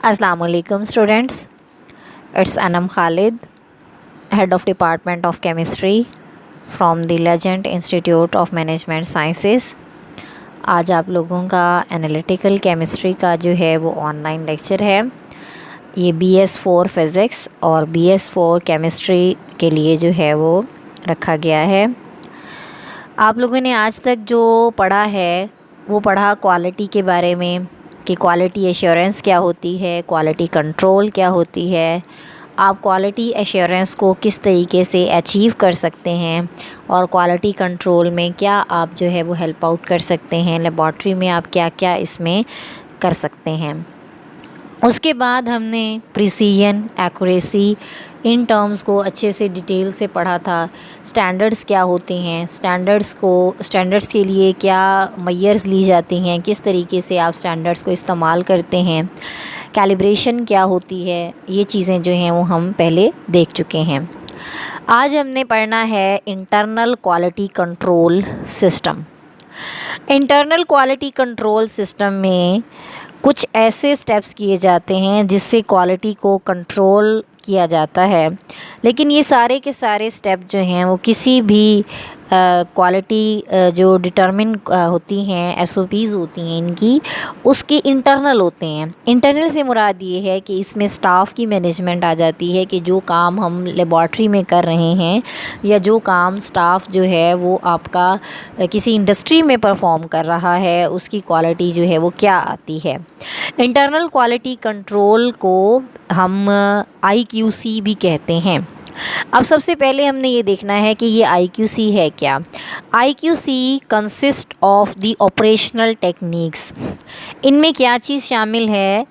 Assalamualaikum students, it's Anam Khalid, Head of Department of Chemistry from the Legend Institute of Management Sciences। आज आप लोगों का analytical chemistry का जो है वो ऑनलाइन लेक्चर है। ये BS4 फिज़िक्स और BS4 केमिस्ट्री के लिए जो है वो रखा गया है। आप लोगों ने आज तक जो पढ़ा है वो पढ़ा क्वालिटी के बारे में कि क्वालिटी एश्योरेंस क्या होती है, क्वालिटी कंट्रोल क्या होती है, आप क्वालिटी एश्योरेंस को किस तरीके से अचीव कर सकते हैं और क्वालिटी कंट्रोल में क्या आप जो है वो हेल्प आउट कर सकते हैं, लेबॉर्ट्री में आप क्या क्या इसमें कर सकते हैं। उसके बाद हमने प्रिसीजन, एक्यूरेसी इन टर्म्स को अच्छे से डिटेल से पढ़ा था। स्टैंडर्ड्स क्या होते हैं, स्टैंडर्ड्स के लिए क्या मेजर्स ली जाती हैं, किस तरीके से आप स्टैंडर्ड्स को इस्तेमाल करते हैं, कैलिब्रेशन क्या होती है, ये चीज़ें जो हैं वो हम पहले देख चुके हैं। आज हमने पढ़ना है internal quality control system. Internal quality control system में कुछ ऐसे स्टेप्स किए जाते हैं जिससे क्वालिटी को कंट्रोल किया जाता है, लेकिन ये सारे के सारे स्टेप जो हैं वो किसी भी क्वालिटी जो डिटरमिन होती हैं, SOPs होती हैं इनकी, उसके इंटरनल होते हैं। इंटरनल से मुराद ये है कि इसमें स्टाफ की मैनेजमेंट आ जाती है कि जो काम हम लेबॉर्ट्री में कर रहे हैं या जो काम स्टाफ जो है वो आपका किसी इंडस्ट्री में परफॉर्म कर रहा है, उसकी क्वालिटी जो है वो क्या आती है। इंटरनल क्वालिटी कंट्रोल को हम IQC भी कहते हैं। अब सबसे पहले हमने ये देखना है कि ये IQC है क्या। IQC consist of the operational techniques. इनमें क्या चीज़ शामिल है,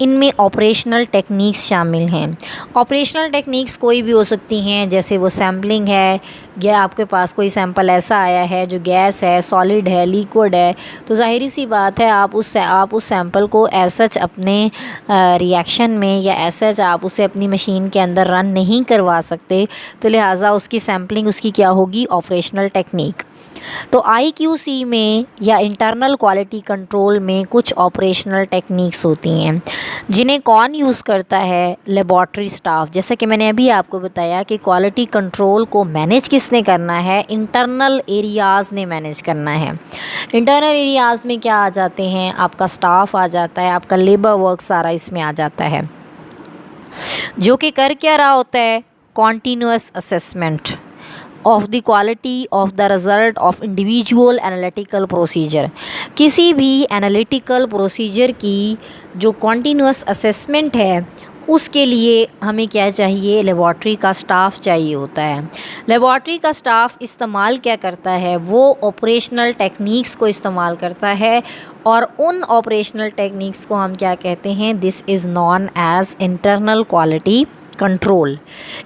इनमें ऑपरेशनल टेक्निक्स शामिल हैं। ऑपरेशनल टेक्निक्स कोई भी हो सकती हैं, जैसे वो सैम्पलिंग है, या आपके पास कोई सैंपल ऐसा आया है जो गैस है, सॉलिड है, लिक्विड है, तो ज़ाहिरी सी बात है आप उस सैंपल को एसच अपने रिएक्शन में या एसच आप उसे अपनी मशीन के अंदर रन नहीं करवा सकते, तो लिहाजा उसकी सैम्पलिंग उसकी क्या होगी, ऑपरेशनल टेक्निक। तो IQC में या इंटरनल क्वालिटी कंट्रोल में कुछ ऑपरेशनल टेक्निक्स होती हैं जिन्हें कौन यूज़ करता है, लेबॉर्ट्री स्टाफ। जैसे कि मैंने अभी आपको बताया कि क्वालिटी कंट्रोल को मैनेज किसने करना है, इंटरनल एरियाज़ ने मैनेज करना है। इंटरनल एरियाज़ में क्या आ जाते हैं, आपका स्टाफ आ जाता है, आपका लेबर वर्क सारा इसमें आ जाता है, जो कि कर क्या रहा होता है, continuous assessment of the quality of the result of individual analytical procedure. किसी भी एनालिटिकल प्रोसीजर की जो कॉन्टीन्यूअस असेसमेंट है उसके लिए हमें क्या चाहिए, लेबॉर्ट्री का स्टाफ चाहिए होता है। लेबॉर्ट्री का स्टाफ इस्तेमाल क्या करता है, वो ऑपरेशनल टेक्निक्स को इस्तेमाल करता है और उन ऑपरेशनल टेक्निक्स को हम क्या कहते हैं, this is known as internal quality control.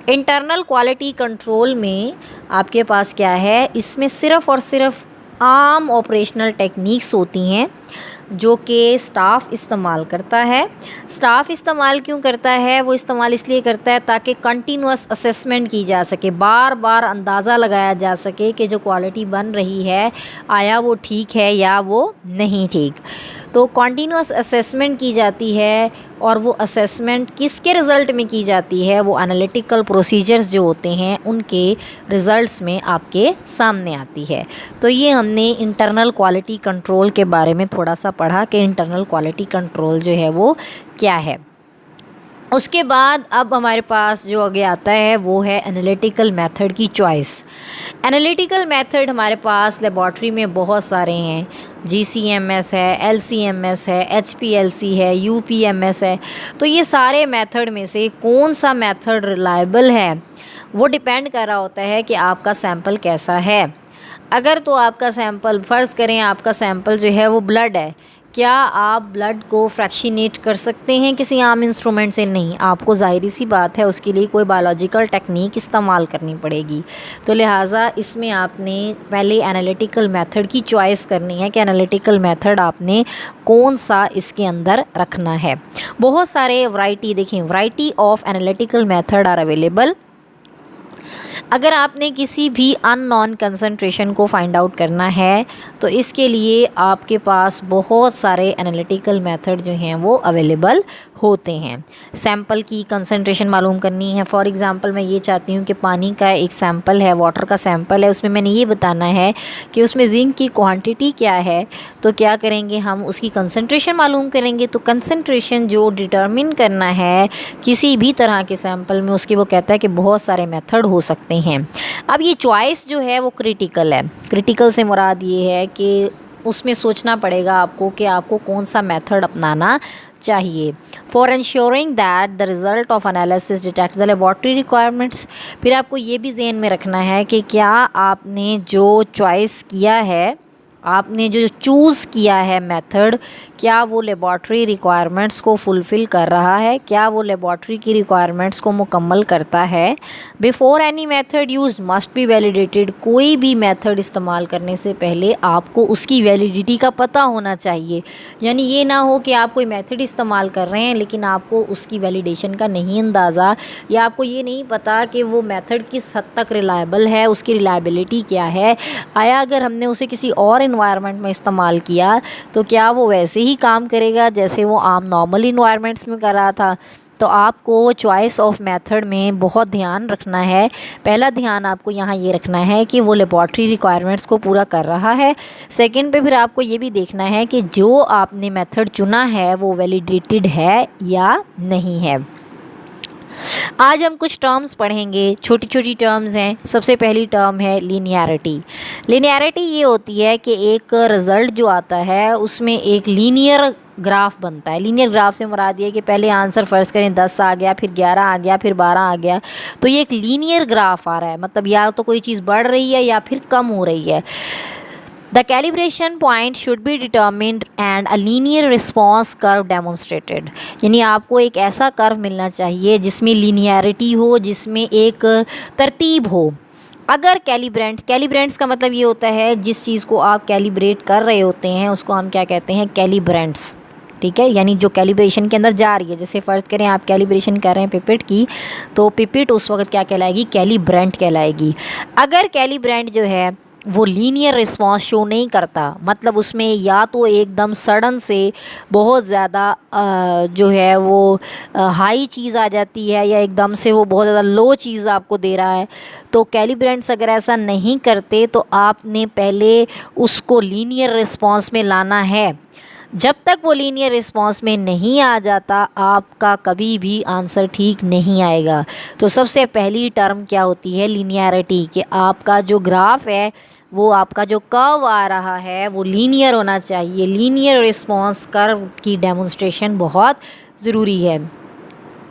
Internal quality control में आपके पास क्या है, इसमें सिर्फ़ और सिर्फ आम ऑपरेशनल टेक्निक्स होती हैं जो कि स्टाफ इस्तेमाल करता है। स्टाफ इस्तेमाल क्यों करता है, वो इस्तेमाल इसलिए करता है ताकि कंटिन्यूअस असेसमेंट की जा सके, बार बार अंदाज़ा लगाया जा सके कि जो क्वालिटी बन रही है आया वो ठीक है या वो नहीं ठीक। तो कंटिन्यूअस असेसमेंट की जाती है और वो असेसमेंट किसके रिज़ल्ट में की जाती है, वो एनालिटिकल प्रोसीजर्स जो होते हैं उनके रिज़ल्ट्स में आपके सामने आती है। तो ये हमने इंटरनल क्वालिटी कंट्रोल के बारे में थोड़ा सा पढ़ा कि इंटरनल क्वालिटी कंट्रोल जो है वो क्या है। उसके बाद अब हमारे पास जो आगे आता है वो है एनालिटिकल मेथड की चॉइस। एनालिटिकल मेथड हमारे पास लेबॉर्ट्री में बहुत सारे हैं, GCMS है, LCMS है, HPLC है, UPMS है। तो ये सारे मेथड में से कौन सा मेथड रिलायबल है वो डिपेंड कर रहा होता है कि आपका सैंपल कैसा है। अगर तो आपका सैंपल, फ़र्ज़ करें आपका सैंपल जो है वो ब्लड है, क्या आप ब्लड को फ्रैक्शनेट कर सकते हैं किसी आम इंस्ट्रूमेंट से? नहीं, आपको ज़ाहिरी सी बात है उसके लिए कोई बायोलॉजिकल टेक्निक इस्तेमाल करनी पड़ेगी। तो लिहाजा इसमें आपने पहले एनालिटिकल मेथड की चॉइस करनी है कि एनालिटिकल मेथड आपने कौन सा इसके अंदर रखना है। बहुत सारे variety of analytical method are available. अगर आपने किसी भी अननोन कंसंट्रेशन को फाइंड आउट करना है तो इसके लिए आपके पास बहुत सारे एनालिटिकल मेथड जो हैं वो अवेलेबल होते हैं। सैंपल की कंसंट्रेशन मालूम करनी है, फॉर एग्जांपल मैं ये चाहती हूँ कि पानी का एक सैंपल है, वाटर का सैंपल है, उसमें मैंने ये बताना है कि उसमें जिंक की क्वांटिटी क्या है। तो क्या करेंगे, हम उसकी कंसंट्रेशन मालूम करेंगे। तो कंसंट्रेशन जो डिटर्मिन करना है किसी भी तरह के सैंपल में, उसके वो कहता है कि बहुत सारे मेथड हो सकते हैं। अब ये चॉइस जो है वो क्रिटिकल है। क्रिटिकल से मुराद ये है कि उसमें सोचना पड़ेगा आपको कि आपको कौन सा मेथड अपनाना चाहिए। For ensuring that the result of analysis detect the laboratory requirements. फिर आपको ये भी ज़हन में रखना है कि क्या आपने जो चॉइस किया है, आपने जो चूज़ किया है मेथड, क्या वो लेबॉर्ट्री रिक्वायरमेंट्स को फुलफ़िल कर रहा है, क्या वो लेबॉर्ट्री की रिक्वायरमेंट्स को मुकम्मल करता है। Before any method use must be validated. कोई भी मेथड इस्तेमाल करने से पहले आपको उसकी वैलिडिटी का पता होना चाहिए। यानी ये ना हो कि आप कोई मेथड इस्तेमाल कर रहे हैं लेकिन आपको उसकी वैलिडेशन का नहीं अंदाज़ा, या आपको ये नहीं पता कि वो मेथड किस हद तक रिलायबल है, उसकी रिलायबिलिटी क्या है। आया अगर हमने उसे किसी और इन्वायरमेंट में इस्तेमाल किया तो क्या वो वैसे ही काम करेगा जैसे वो आम नॉर्मल इन्वायरमेंट्स में कर रहा था। तो आपको चॉइस ऑफ मेथड में बहुत ध्यान रखना है। पहला ध्यान आपको यहाँ ये रखना है कि वो लेबॉर्ट्री रिक्वायरमेंट्स को पूरा कर रहा है। सेकंड पे फिर आपको ये भी देखना है कि जो आपने मेथड चुना है वो वैलिडेटेड है या नहीं है। आज हम कुछ टर्म्स पढ़ेंगे, छोटी छोटी टर्म्स हैं। सबसे पहली टर्म है लीनियरिटी। लीनियरिटी ये होती है कि एक रिज़ल्ट जो आता है उसमें एक लीनियर ग्राफ बनता है। लीनियर ग्राफ से मुराद ये है कि पहले आंसर फ़र्ज़ करें 10 आ गया, फिर 11 आ गया, फिर 12 आ गया, तो ये एक लीनियर ग्राफ आ रहा है। मतलब या तो कोई चीज़ बढ़ रही है या फिर कम हो रही है। The calibration point should be determined and a linear response curve demonstrated। यानी आपको एक ऐसा कर्व मिलना चाहिए जिसमें लीनियरिटी हो, जिसमें एक तरतीब हो। अगर कैलिब्रेंट्स का मतलब ये होता है जिस चीज़ को आप कैलिब्रेट कर रहे होते हैं उसको हम क्या कहते हैं, कैलिब्रेंट्स। ठीक है, यानी जो कैलिब्रेशन के अंदर जा रही है। जैसे फ़र्ज़ करें आप कैलिब्रेशन कर रहे हैं पिपेट की, तो पिपेट उस वक्त क्या कहलाएगी, कैलिब्रेंट कहलाएगी। अगर कैलिब्रेंट जो है वो लीनियर रिस्पांस शो नहीं करता, मतलब उसमें या तो एकदम सडन से बहुत ज़्यादा जो है वो हाई चीज़ आ जाती है, या एकदम से वो बहुत ज़्यादा लो चीज़ आपको दे रहा है। तो कैलिब्रेंट्स अगर ऐसा नहीं करते तो आपने पहले उसको लीनियर रिस्पांस में लाना है। जब तक वो लीनियर रिस्पांस में नहीं आ जाता आपका कभी भी आंसर ठीक नहीं आएगा। तो सबसे पहली टर्म क्या होती है, लीनियरिटी, कि आपका जो ग्राफ है, वो आपका जो कर्व आ रहा है वो लीनियर होना चाहिए। लीनियर रिस्पांस कर्व की डेमोन्स्ट्रेशन बहुत ज़रूरी है।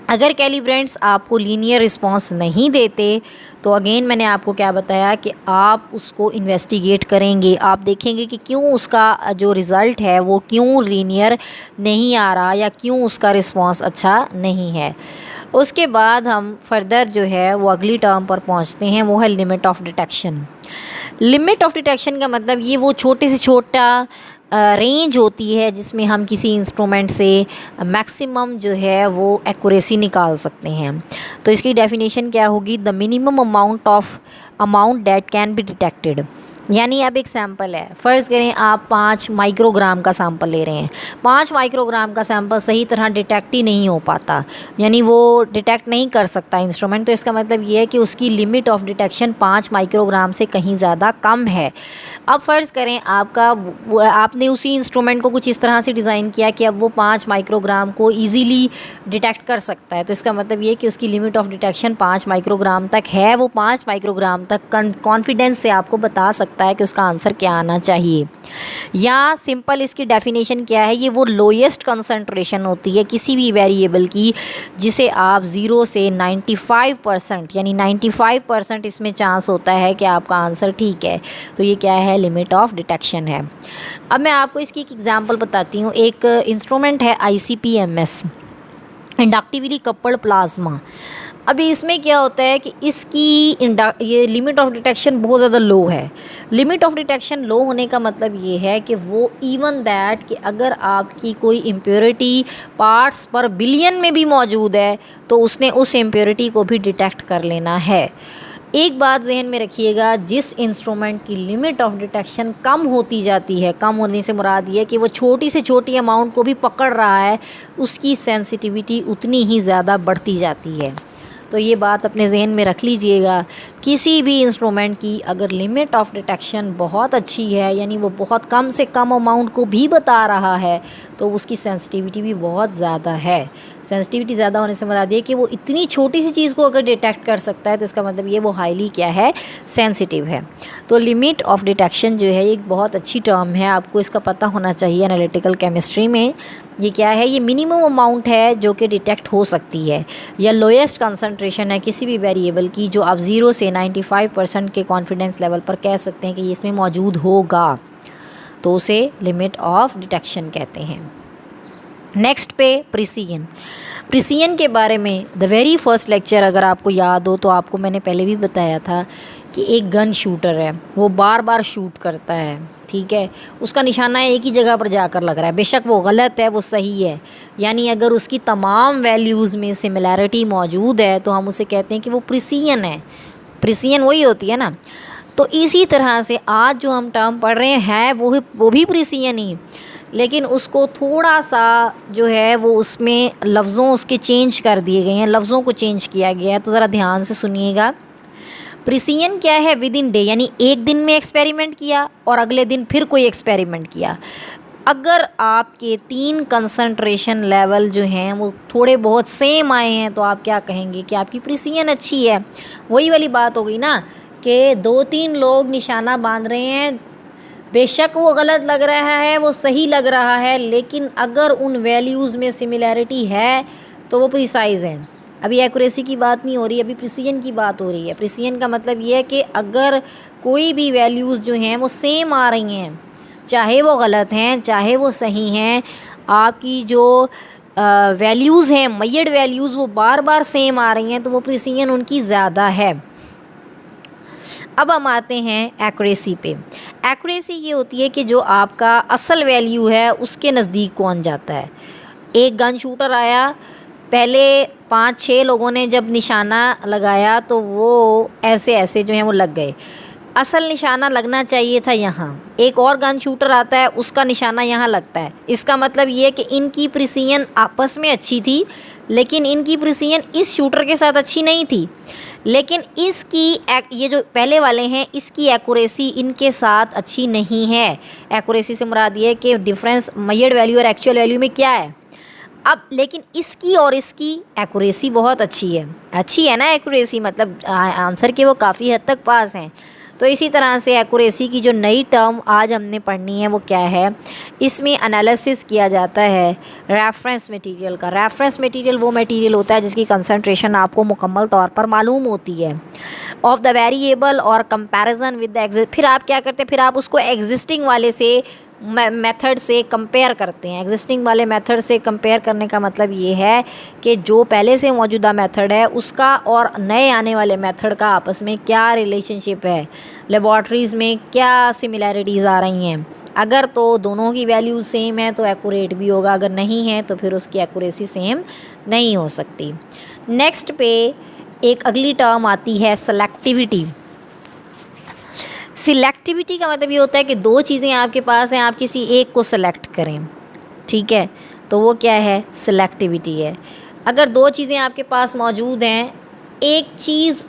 अगर कैलिब्रेंट्स आपको लीनियर रिस्पांस नहीं देते तो अगेन मैंने आपको क्या बताया कि आप उसको इन्वेस्टिगेट करेंगे। आप देखेंगे कि क्यों उसका जो रिज़ल्ट है वो क्यों लीनियर नहीं आ रहा, या क्यों उसका रिस्पांस अच्छा नहीं है। उसके बाद हम फर्दर जो है वो अगली टर्म पर पहुंचते हैं, वो है limit of detection. Limit of detection का मतलब ये वो छोटे से छोटा रेंज होती है जिसमें हम किसी इंस्ट्रूमेंट से मैक्सिमम जो है वो एक्यूरेसी निकाल सकते हैं। तो इसकी डेफिनेशन क्या होगी, the minimum amount that can be detected. यानी अब एक सैंपल है, फ़र्ज़ करें आप 5 माइक्रोग्राम का सैंपल ले रहे हैं। 5 माइक्रोग्राम का सैंपल सही तरह डिटेक्ट ही नहीं हो पाता, यानी वो डिटेक्ट नहीं कर सकता इंस्ट्रूमेंट। तो इसका मतलब ये है कि उसकी लिमिट ऑफ डिटेक्शन 5 माइक्रोग्राम से कहीं ज़्यादा कम है। अब फ़र्ज़ करें आपने उसी इंस्ट्रूमेंट को कुछ इस तरह से डिज़ाइन किया कि अब वो 5 माइक्रोग्राम को ईज़िली डिटेक्ट कर सकता है। तो इसका मतलब ये कि उसकी लिमिट ऑफ डिटेक्शन 5 माइक्रोग्राम तक है। वो 5 माइक्रोग्राम तक कॉन्फिडेंस से आपको बता सकता है कि उसका आंसर क्या आना चाहिए। या सिंपल इसकी डेफिनेशन क्या है, ये वो लोएस्ट कंसंट्रेशन होती है किसी भी वेरिएबल की जिसे आप 0 से 95%, यानी 95% इसमें चांस होता है कि आपका आंसर ठीक है। तो ये क्या है, लिमिट ऑफ डिटेक्शन है। अब मैं आपको इसकी एक एग्जांपल बताती हूँ। एक इंस्ट्रूमेंट है ICP-MS, इंडक्टिवली कपल्ड प्लाज्मा। अभी इसमें क्या होता है कि इसकी ये लिमिट ऑफ डिटेक्शन बहुत ज़्यादा लो है। लिमिट ऑफ डिटेक्शन लो होने का मतलब ये है कि वो इवन दैट कि अगर आपकी कोई इम्प्योरिटी पार्ट्स पर बिलियन में भी मौजूद है तो उसने उस इम्प्योरिटी को भी डिटेक्ट कर लेना है। एक बात जहन में रखिएगा, जिस इंस्ट्रूमेंट की लिमिट ऑफ डिटेक्शन कम होती जाती है, कम होने से मुराद ये कि वो छोटी से छोटी अमाउंट को भी पकड़ रहा है, उसकी सेंसिटिविटी उतनी ही ज़्यादा बढ़ती जाती है। तो ये बात अपने जहन में रख लीजिएगा। किसी भी इंस्ट्रूमेंट की अगर लिमिट ऑफ डिटेक्शन बहुत अच्छी है, यानी वो बहुत कम से कम अमाउंट को भी बता रहा है, तो उसकी सेंसिटिविटी भी बहुत ज़्यादा है। सेंसिटिविटी ज़्यादा होने से मुराद ये कि वो इतनी छोटी सी चीज़ को अगर डिटेक्ट कर सकता है, तो इसका मतलब ये वो हाईली क्या है, सेंसिटिव है। तो लिमिट ऑफ डिटेक्शन जो है एक बहुत अच्छी टर्म है, आपको इसका पता होना चाहिए एनालिटिकल केमिस्ट्री में। ये क्या है, ये मिनिमम अमाउंट है जो कि डिटेक्ट हो सकती है, या लोएस्ट कंसंट्रेशन है किसी भी वेरिएबल की जो आप 0 से 95% के कॉन्फिडेंस लेवल पर कह सकते हैं कि ये इसमें मौजूद होगा, तो उसे लिमिट ऑफ डिटेक्शन कहते हैं। नेक्स्ट पे प्रिसिजन। प्रिसिजन के बारे में द वेरी फर्स्ट लेक्चर अगर आपको याद हो तो आपको मैंने पहले भी बताया था कि एक गन शूटर है, वो बार बार शूट करता है, ठीक है, उसका निशाना एक ही जगह पर जाकर लग रहा है, बेशक वो गलत है वो सही है, यानी अगर उसकी तमाम वैल्यूज़ में सिमिलैरिटी मौजूद है तो हम उसे कहते हैं कि वो प्रिसिजन है। प्रिसिजन वही होती है ना। तो इसी तरह से आज जो हम टर्म पढ़ रहे हैं वो भी प्रिसिजन ही, लेकिन उसको थोड़ा सा जो है वो उसमें लफ्ज़ों उसके चेंज कर दिए गए हैं, लफ्ज़ों को चेंज किया गया है। तो ज़रा ध्यान से सुनिएगा। प्रिसिजन क्या है, विद इन डे, यानी एक दिन में एक्सपेरिमेंट किया और अगले दिन फिर कोई एक्सपेरिमेंट किया। अगर आपके 3 कंसंट्रेशन लेवल जो हैं वो थोड़े बहुत सेम आए हैं तो आप क्या कहेंगे कि आपकी प्रिसिजन अच्छी है। वही वाली बात हो गई ना कि 2-3 लोग निशाना बांध रहे हैं, बेशक वो गलत लग रहा है वो सही लग रहा है, लेकिन अगर उन वैल्यूज़ में सिमिलैरिटी है तो वो प्रिसाइज़ है। अभी एक्यूरेसी की बात नहीं हो रही, अभी प्रिसिजन की बात हो रही है। प्रिसिजन का मतलब ये है कि अगर कोई भी वैल्यूज़ जो हैं वो सेम आ रही हैं, चाहे वो गलत हैं चाहे वो सही हैं, आपकी जो वैल्यूज़ हैं, मैयड वैल्यूज़, वो बार बार सेम आ रही हैं, तो वो प्रिसिजन उनकी ज़्यादा है। अब हम आते हैं एक्यूरेसी पे। एक्यूरेसी ये होती है कि जो आपका असल वैल्यू है उसके नज़दीक कौन जाता है। एक गन शूटर आया, पहले 5-6 लोगों ने जब निशाना लगाया तो वो ऐसे ऐसे जो हैं वो लग गए, असल निशाना लगना चाहिए था यहाँ। एक और गन शूटर आता है, उसका निशाना यहाँ लगता है। इसका मतलब ये कि इनकी प्रिसिजन आपस में अच्छी थी, लेकिन इनकी प्रिसिजन इस शूटर के साथ अच्छी नहीं थी। लेकिन इसकी ये जो पहले वाले हैं इसकी एक्यूरेसी इनके साथ अच्छी नहीं है। एक्यूरेसी से मुराद ये है कि डिफरेंस मेजर्ड वैल्यू और एक्चुअल वैल्यू में क्या है। अब लेकिन इसकी और इसकी एक्यूरेसी बहुत अच्छी है ना एक्यूरेसी, मतलब आंसर के वो काफ़ी हद तक पास हैं। तो इसी तरह से एक्यूरेसी की जो नई टर्म आज हमने पढ़नी है वो क्या है, इसमें एनालिसिस किया जाता है रेफरेंस मटेरियल का। रेफरेंस मटेरियल वो मटेरियल होता है जिसकी कंसंट्रेशन आपको मुकम्मल तौर पर मालूम होती है, ऑफ द वेरिएबल और कंपैरिजन विद द फिर आप क्या करते हैं, फिर आप उसको एग्जिस्टिंग वाले से मेथड से कंपेयर करते हैं। एग्जिस्टिंग वाले मेथड से कंपेयर करने का मतलब ये है कि जो पहले से मौजूदा मेथड है उसका और नए आने वाले मेथड का आपस में क्या रिलेशनशिप है, लेबॉर्ट्रीज़ में क्या सिमिलैरिटीज़ आ रही हैं। अगर तो दोनों की वैल्यूज सेम है तो एक्यूरेट भी होगा, अगर नहीं है तो फिर उसकी एक्यूरेसी सेम नहीं हो सकती। नेक्स्ट पे एक अगली टर्म आती है सेलेक्टिविटी। सिलेक्टिविटी का मतलब ये होता है कि 2 चीज़ें आपके पास हैं, आप किसी एक को सेलेक्ट करें, ठीक है, तो वो क्या है, सिलेक्टिविटी है। अगर 2 चीज़ें आपके पास मौजूद हैं, एक चीज़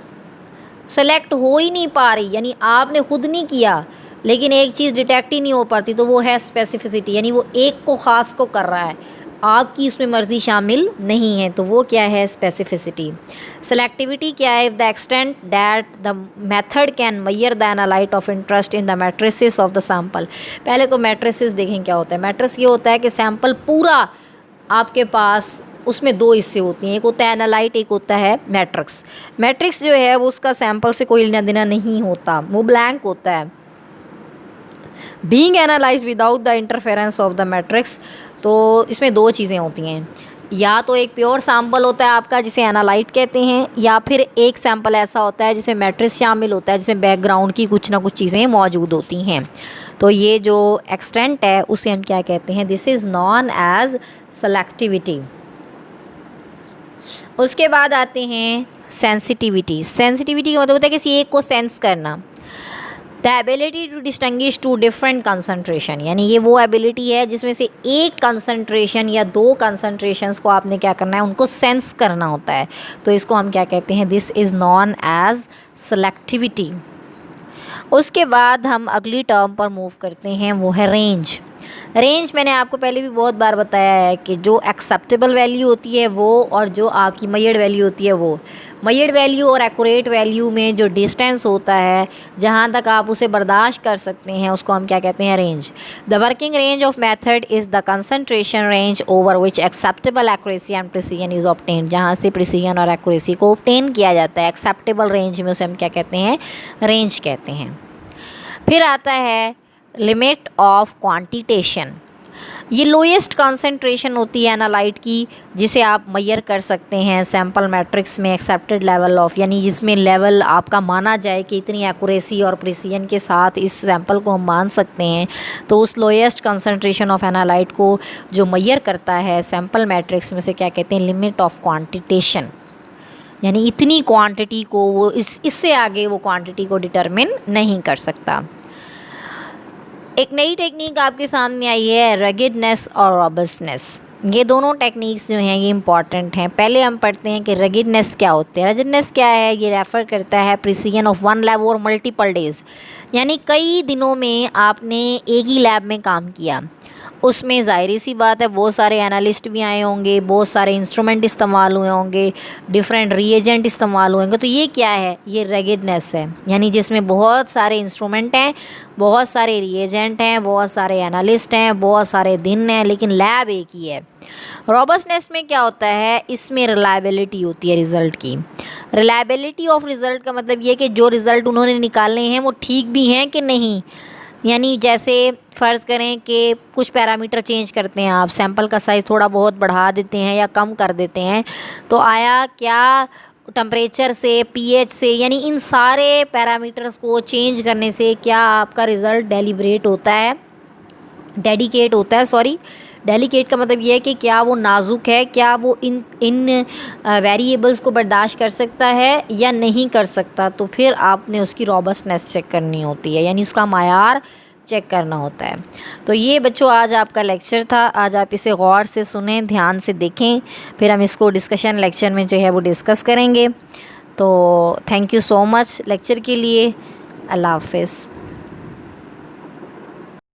सेलेक्ट हो ही नहीं पा रही, यानी आपने खुद नहीं किया लेकिन एक चीज़ डिटेक्ट ही नहीं हो पाती, तो वो है स्पेसिफिसिटी, यानी वो एक को ख़ास को कर रहा है, आपकी उसमें मर्ज़ी शामिल नहीं है, तो वो क्या है, स्पेसिफिसिटी। सेलेक्टिविटी क्या है, if the extent that the method can measure the analyte of interest in the matrices of the sample. पहले तो मैट्रिसेस देखें क्या होता है। मैट्रिस ये होता है कि सैम्पल पूरा आपके पास, उसमें 2 हिस्से होते हैं, एक होता है एनालाइट, एक होता है मैट्रिक्स। मैट्रिक्स जो है वो उसका सैम्पल से कोई लेना देना नहीं होता, वो ब्लैंक होता है। Being analyse without the interference of the matrix, तो इसमें 2 चीज़ें होती हैं, या तो एक प्योर सैम्पल होता है आपका जिसे एनालाइट कहते हैं, या फिर एक सैम्पल ऐसा होता है जिसमें मैट्रिक्स शामिल होता है, जिसमें बैकग्राउंड की कुछ ना कुछ चीज़ें मौजूद होती हैं। तो ये जो एक्सटेंट है उसे हम क्या कहते हैं, this is known as selectivity. उसके बाद आते हैं सेंसिटिविटी, सेंसिटिविटी का मतलब होता है किसी एक को सेंस करना। The ability to distinguish two different concentration, यानी ये वो एबिलिटी है जिसमें से एक कंसनट्रेशन या दो कंसनट्रेशंस को आपने क्या करना है, उनको सेंस करना होता है। तो इसको हम क्या कहते हैं, this is known as selectivity. उसके बाद हम अगली टर्म पर मूव करते हैं, वो है रेंज। रेंज मैंने आपको पहले भी बहुत बार बताया है कि जो एक्सेप्टेबल वैल्यू होती है वो, और जो आपकी मेजर्ड वैल्यू होती है वो, मेजर्ड वैल्यू और एक्यूरेट वैल्यू में जो डिस्टेंस होता है, जहाँ तक आप उसे बर्दाश्त कर सकते हैं, उसको हम क्या कहते हैं, range. The working range of method is the concentration range over which acceptable accuracy and precision is obtained, जहाँ से प्रिसीजन और एक्यूरेसी को ऑब्टेन किया जाता है एक्सेप्टेबल रेंज में, उसे हम क्या कहते हैं, रेंज कहते हैं। फिर आता है लिमिट ऑफ क्वांटिटेशन। ये लोएस्ट कंसंट्रेशन होती है एनालाइट की, जिसे आप मेजर कर सकते हैं सैंपल मैट्रिक्स में एक्सेप्टेड लेवल ऑफ, यानी जिसमें लेवल आपका माना जाए कि इतनी एक्यूरेसी और प्रिसीजन के साथ इस सैंपल को हम मान सकते हैं। तो उस लोएस्ट कंसंट्रेशन ऑफ एनालाइट को जो मेजर करता है सैंपल मैट्रिक्स में, से क्या कहते हैं, लिमिट ऑफ क्वांटिटेशन, यानी इतनी क्वांटिटी को वो इससे आगे वो क्वांटिटी को डिटरमिन नहीं कर सकता। एक नई टेक्निक आपके सामने आई है, रगिडनेस और रॉबस्टनेस। ये दोनों टेक्निक्स जो हैं ये इंपॉर्टेंट हैं। पहले हम पढ़ते हैं कि रगिडनेस क्या होते हैं। रगिडनेस क्या है, ये रेफ़र करता है प्रिसीजन ऑफ वन लैब और मल्टीपल डेज, यानी कई दिनों में आपने एक ही लैब में काम किया, उसमें ज़ाहिर सी बात है बहुत सारे एनालिस्ट भी आए होंगे, बहुत सारे इंस्ट्रूमेंट इस्तेमाल हुए होंगे, डिफरेंट रिएजेंट इस्तेमाल हुए होंगे। तो ये क्या है, ये रगिडनेस है, यानी जिसमें बहुत सारे इंस्ट्रूमेंट हैं, बहुत सारे रिएजेंट हैं, बहुत सारे एनालिस्ट हैं, बहुत सारे दिन हैं, लेकिन लैब एक ही है। रॉबस्टनेस में क्या होता है, इसमें रिलायबिलिटी होती है रिज़ल्ट की। रिलायबिलिटी ऑफ रिज़ल्ट का मतलब ये कि जो रिज़ल्ट उन्होंने निकाले हैं वो ठीक भी हैं कि नहीं, यानी जैसे फ़र्ज़ करें कि कुछ पैरामीटर चेंज करते हैं आप, सैंपल का साइज़ थोड़ा बहुत बढ़ा देते हैं या कम कर देते हैं, तो आया क्या टेम्परेचर से, पीएच से, यानी इन सारे पैरामीटर्स को चेंज करने से क्या आपका रिज़ल्ट डेलीब्रेट होता है, डेडिकेट होता है, सॉरी डेलिकेट का मतलब ये है कि क्या वो नाजुक है, क्या वो इन वेरिएबल्स को बर्दाश्त कर सकता है या नहीं कर सकता। तो फिर आपने उसकी रॉबस्टनेस चेक करनी होती है, यानी उसका मायार चेक करना होता है। तो ये बच्चों आज आपका लेक्चर था, आज आप इसे गौर से सुनें, ध्यान से देखें, फिर हम इसको डिस्कशन लेक्चर में जो है वो डिस्कस करेंगे। तो thank you so much lecture के लिए। अल्लाह हाफ़िज़।